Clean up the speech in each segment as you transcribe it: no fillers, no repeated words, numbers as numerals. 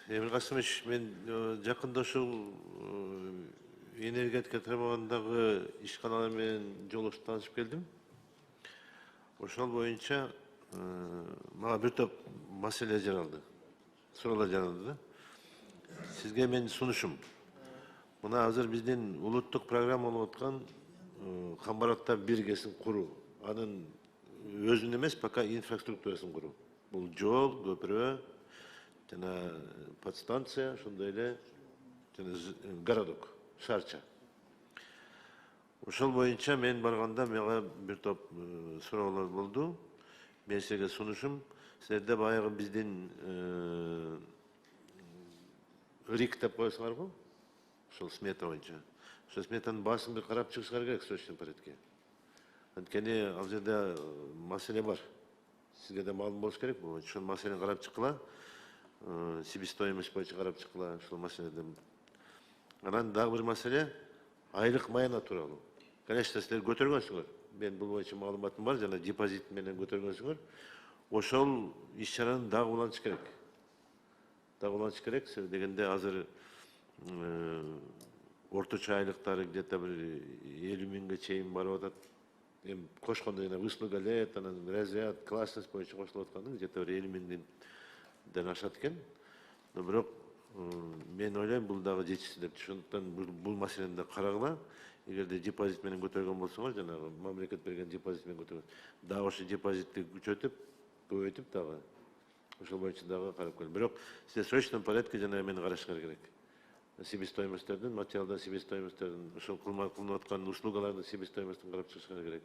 Эмил Касымович, мен жакында ушул энергетика тармагындагы ишканалар менен жолугушуп таанышып келдим. Ошол боюнча мага бир топ маселе жаралды. Суроолор жаралды да. Сизге менин сунушум. Мына азыр биздин улуттук программа болуп аткан Камбаратта биргесин куруу. Анын өзүн эмес, пока инфраструктурасын куруу. Бул жол, көпүрө, жана подстанция, ошондой эле городок, шаарча. Ошол боюнча мен барганда мага бир топ суроолор болду. Мен сизге сунушум, силерде баягы биздин РИК деп коесуңар го? Ошол смета боюнча. Ошол сметанын баасын бир карап чыгышыңар керек срочный порядке. Анткени ал жерде маселе бар. Сизге да маалым болуш керек бул. Ошол маселени карап чыккыла. Себестоимость боюнча карап чыккыла ошол маселеден. Анан дагы бир маселе айлык маяна тууралуу. Конечно, силер көтөргөнсүңөр. Мен бул боюнча маалыматым бар, жана депозит менен көтөргөнсүңөр. Ошол иш-чараны дагы улантыш керек. Дагы улантыш керек, себеби дегенде азыр орточо айлыктары где-то бир 50 миңге чейин барып атат. Эми кошкондо жана услуга лет, анан разряд, классность боюнча кошулуп атканы где-то 50 миңден ашат экен. Но бирок мен ойлойм бул дагы жетишсиз деп. Ошондуктан бул маселени да карагыла. Эгерде депозит менен көтөргөн болсоңор, жанагы мамлекет берген депозит менен көтөргөн, дагы ошо депозитти күчөтүп, көбөйтүп дагы ошол боюнча дагы карап кел. Бирок сиз срочный порядке жана мени карашыңар керек. Себестоимостьтердин, материалдын себестоимостьтердин, ошол кылынып аткан услугалардын себестоимостун карап чыгышыңар керек.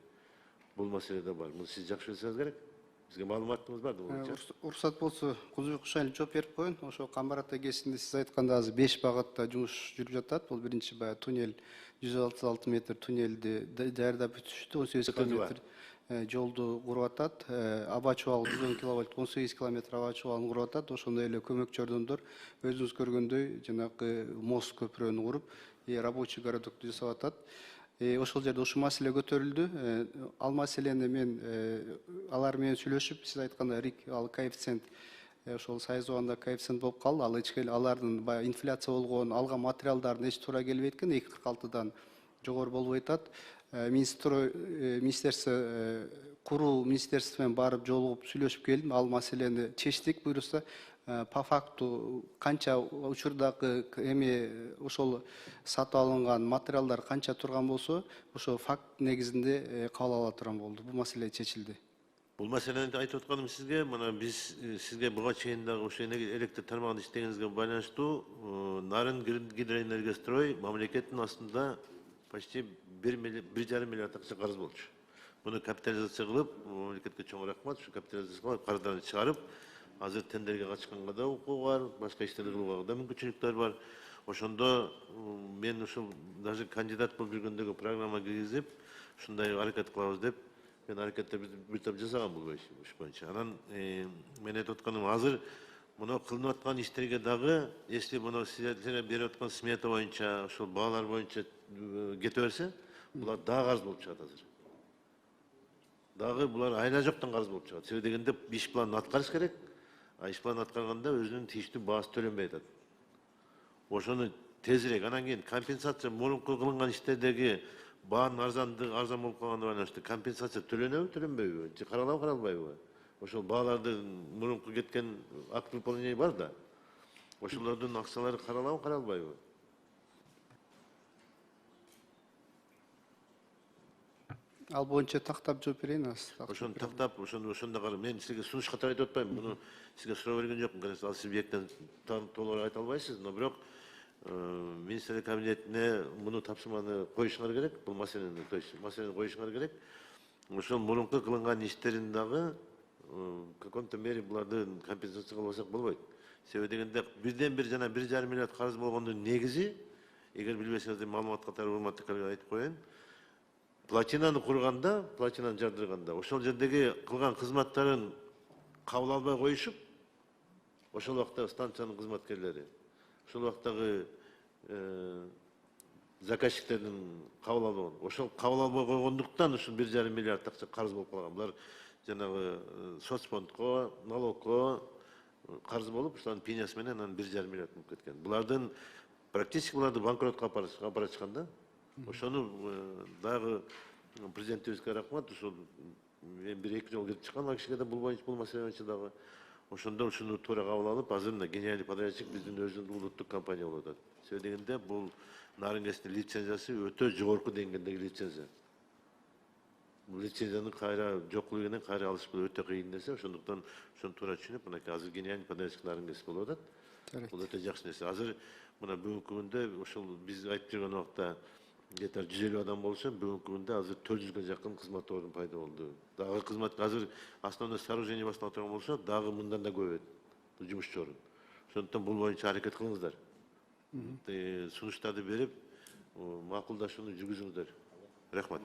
Бул маселе да бар. Муну сиз жакшы билсеңиз керек. Бизге маалыматыңыз бар бул боюнча. Уруксат болсо, Кулубек Кушаев жооп берип коеюн. Ошо Камбарат эгесинде сиз айткандай азыр 5 багытта жумуш жүрүп жатат. Бул биринчи баягы туннель 166 метр туннелди даярдап бүтүштү. 18 километр жолду куруп атат. Аба чубал 110 киловольт 18 километр аба чубалын куруп атат. Ошондой эле көмөк жардамдар өзүңүз көргөндөй жанагы мост көпүрөнү куруп, рабочий городокду жасап атат. Ошол жерде ушул маселе көтөрүлдү. Ал маселени мен алар менен сүйлөшүп, сиз айткандай РИК ал коэффициент ошол союзганда коэффициент болуп калды. Ал ичкел алардын баягы инфляция болгон, алган материалдардын эч туура келбейт экен. 2,46-дан жогору болбой атат. Министерство куруу министерство менен барып жолугуп сүйлөшүп келдим. Ал маселени чечтик буюрса. По факту канча учурдагы эми ошол сатып алынган материалдар канча турган болсо, ошо факт негизинде кабыл ала турган болду. Бул маселе чечилди. Бул маселени айтып атканым сизге, мына биз сизге буга чейин дагы ошо электр тармагында иштегениңизге байланыштуу Нарын гидроэнергострой мамлекеттин астында почти 1,5 миллиард акча карыз болчу. Муну капитализация кылып, мамлекетке чоң рахмат, ушу капитализация кылып, карыздарды чыгарып, азыр тендерге катышканга да укугу бар, башка иштерди кылууга да мүмкүнчүлүктөр бар. Ошондо мен ушул даже кандидат болуп жүргөндөгү программа киргизип, ушундай аракет кылабыз деп, мен аракеттер бир топ жасагам бул иш боюнча. Анан мен айтып атканым азыр муну кылынып аткан иштерге дагы, если муну силер берип аткан смета боюнча, ошол баалар боюнча кете берсе, булар дагы карыз болуп чыгат азыр. Дагы булар айла жоктон карыз болуп чыгат. Себеби дегенде иш планын аткарыш керек. Иш планын аткарганда өзүнүн тийиштүү баасы төлөнбөй атат. Ошону тезирээк, анан кийин компенсация мурунку кылынган иштердеги баанын арзан болуп калганына байланыштуу компенсация төлөнөбү, төлөнбөйбү, же каралабы, каралбайбы? Ошол баалардын мурунку кеткен акт выполнения бар да. Ошолордун акчалары каралабы, каралбайбы? Ал боюнча тактап жооп берейин аз. Ошону тактап, ошондо карап, мен сизге сунуш катары айтып атпайм. Муну сизге суроо берген жокмун. Конечно, ал субъекттен толук айта албайсыз, но бирок министрлик кабинетине муну тапшырманы коюшуңар керек, бул маселени, то есть маселени коюшуңар керек. Ошол мурунку кылынган иштерин дагы в каком-то мере буларды компенсация кылбасак болбойт. Себеби дегенде бирден бир жана 1,5 миллиард карыз болгондун негизи, эгер билбесеңиздер маалымат катары урматтуу айтып коеюн. Плотинаны курганда, плотинаны жардырганда, ошол жердеги кылган кызматтарын кабыл албай коюшуп, ошол убакта станциянын кызматкерлери, ошол убактагы заказчиктердин кабыл албаган. Ошол кабыл албай койгондуктан ушул 1,5 миллиард акча карыз болуп калган. Булар жанагы соцфондко, налогко, карыз болуп, ошонун пенясы менен анан 1,5 миллиард болуп кеткен. Булардын практически буларды банкротко алып барачкан да. Ошону дагы президентибизге рахмат, ушул мен 1-2 жолу келип чыккан ал кишиге да бул маселе боюнча дагы. Ошондо ушуну туура кабыл алып, азыр мына генеральный подрядчик биздин өзүнүн улуттук компания болуп атат. Себеби дегенде бул Нарынгестин лицензиясы өтө жогорку деңгээлдеги лицензия. Бул лицензиянын кайра жокулугу менен кайра алыш бул өтө кыйын нерсе. Ошондуктан ошону туура түшүнүп, мынакей азыр генеральный подрядчик Нарынгест болуп атат. Бул өтө жакшы нерсе. Азыр мына бүгүнкү күндө ошол биз айтып жүргөн убакта где-то 150 адам болсо, бүгүнкү күндө азыр 400ге жакын кызмат орну пайда болду. Дагы кызмат азыр основной сооружение башталып турган болсо, дагы мындан да көбөйөт жумушчу орун. Ошондуктан бул боюнча аракет кылыңыздар. Сунуштарды берип, макулдашууну жүргүзүңүздөр. Рахмат.